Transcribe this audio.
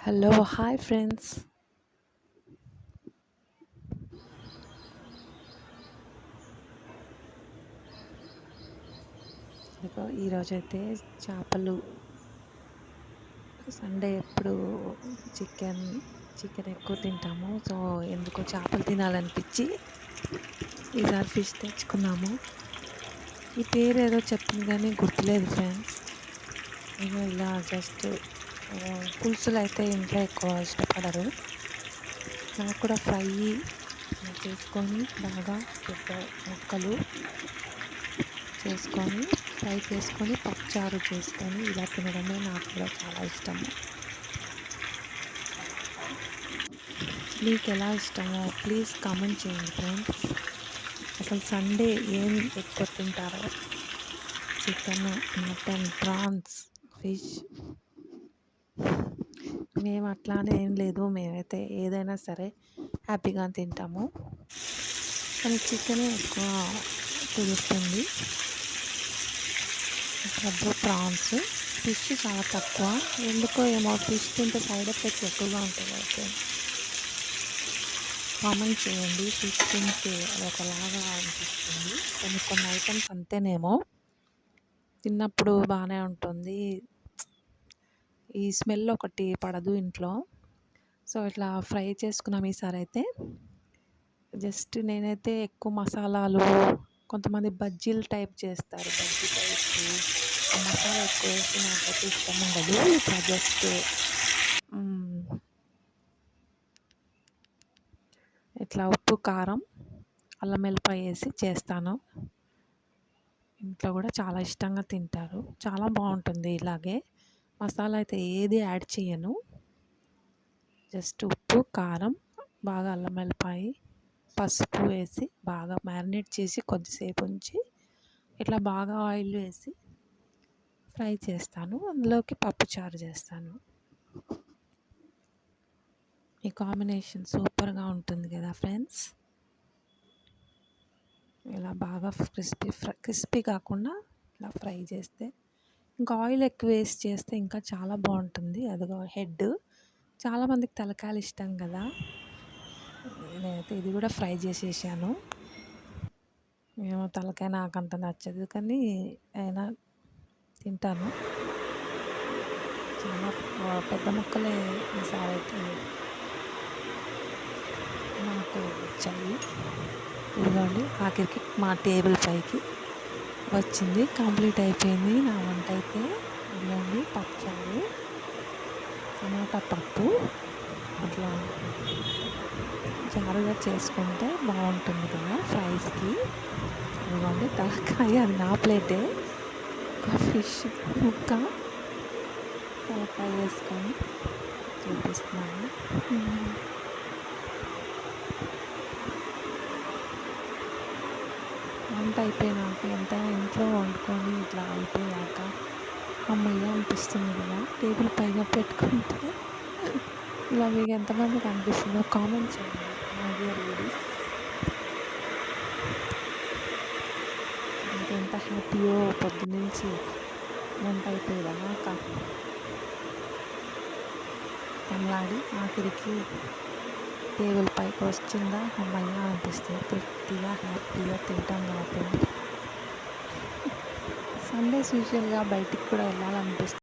Hello hi friends. ఇదిగో ఈరోజైతే చేపలు. సండే ఎప్పుడు చికెన్ చికెన్ ఎక్కువ తింటాము. సో ఎందుకో చేపలు తినాలనిపించి ఈసారి ఫిష్ తెచ్చుకున్నాము. ఈ పేరు ఏదో చెప్పింది కానీ గుర్తులేదు ఫ్రెండ్స్. ఇగో ఇలా జస్ట్ పులుసులు అయితే ఇంట్లో ఎక్కువ ఇష్టపడరు. నాకు కూడా ఫ్రై చేసుకొని బాగా పెద్ద ముక్కలు చేసుకొని ఫ్రై చేసుకొని పప్పుచారు చేసుకొని ఇలా తినడమే నాకు కూడా చాలా ఇష్టము. మీకు ఎలా ఇష్టమో ప్లీజ్ కామెంట్ చేయండి ఫ్రెండ్స్. అసలు సండే ఏం ఎక్కువ తింటారో? Chicken, mutton, prawns, fish. మేము అట్లానే ఏం లేదు, మేమైతే ఏదైనా సరే హ్యాపీగా తింటాము. కానీ చికెనే ఎక్కువ కుదురుతుంది. అప్పుడు ప్రాన్స్, ఫిష్ చాలా తక్కువ. ఎందుకో ఏమో ఫిష్ తింటే సైడ్ ఎఫెక్ట్స్ ఎక్కువగా ఉంటాయి. అయితే కామెంట్ చేయండి. ఫిష్ తింటే అది ఒకలాగా అనిపిస్తుంది. కొన్ని ఐటమ్స్ అంతేనేమో, తిన్నప్పుడు బాగానే ఉంటుంది, ఈ స్మెల్ ఒకటి పడదు ఇంట్లో. సో ఇట్లా ఫ్రై చేసుకున్నాం ఈసారి అయితే. జస్ట్ నేనైతే ఎక్కువ మసాలాలు, కొంతమంది బజ్జీలు టైప్ చేస్తారు, బజ్జీ టైప్ మసాలా ఎక్కువ వేసి నాకైతే ఇష్టం ఉండదు. ఇట్లా జస్ట్ ఇట్లా ఉప్పు, కారం, అల్లం వెల్లిపాయ వేసి చేస్తాను. ఇంట్లో కూడా చాలా ఇష్టంగా తింటారు. చాలా బాగుంటుంది. ఇలాగే మసాలా అయితే ఏది యాడ్ చేయను. జస్ట్ ఉప్పు, కారం, బాగా అల్లం వెల్లిపాయ, పసుపు వేసి బాగా మ్యారినేట్ చేసి కొద్దిసేపు ఉంచి ఇట్లా బాగా ఆయిల్ వేసి ఫ్రై చేస్తాను. అందులోకి పప్పుచారు చేస్తాను. ఈ కాంబినేషన్ సూపర్గా ఉంటుంది కదా ఫ్రెండ్స్. ఇలా బాగా క్రిస్పీ కాకుండా ఇలా ఫ్రై చేస్తే, ఇంకా ఆయిల్ ఎక్కువ వేసి చేస్తే ఇంకా చాలా బాగుంటుంది. అదిగో హెడ్. చాలామందికి తలకాయలు ఇష్టం కదా. నేనైతే ఇది కూడా ఫ్రై చేసేసాను. ఏమో తలకాయ నాకు అంత నచ్చదు, కానీ అయినా తింటాను. చాలా పెద్ద ముక్కలే ఈసారి అయితే నాకు వచ్చాయి. ఇదిగోండి ఆఖరికి మా టేబుల్ పైకి వచ్చింది, కంప్లీట్ అయిపోయింది నా వంట అయితే. ఇదిగోండి పప్పుచారు, టమాటా పప్పు. అట్లా చారుగా చేసుకుంటే బాగుంటుంది కదా ఫ్రైస్కి. ఇదిగోండి తలకాయ, అది నా ప్లేటే. ఒక ఫిష్ ముక్క తలకాయ వేసుకొని చూపిస్తున్నాను. వంట అయిపోయినాక ఎంతైనా ఇంట్లో వండుకొని ఇట్లా అయిపోయాక అమ్మయ్య అనిపిస్తుంది కదా. టేబుల్ పైన పెట్టుకుంటే ఇలా మీకు ఎంతమందికి అనిపిస్తుందో కామెంట్ చేయండి మై డియర్ లేడీస్. నాకు ఎంత హ్యాపీయో పొద్దున్నుంచి వంట అయిపోయేదాక తమలాడి ఆఖరికి టేబుల్ పైకి వచ్చిందా అమ్మయ్య అనిపిస్తుంది. తృప్తిగా హ్యాపీగా తింటాం కాబట్టి సండేస్ యూజువల్గా బయటికి కూడా వెళ్ళాలనిపిస్తుంది.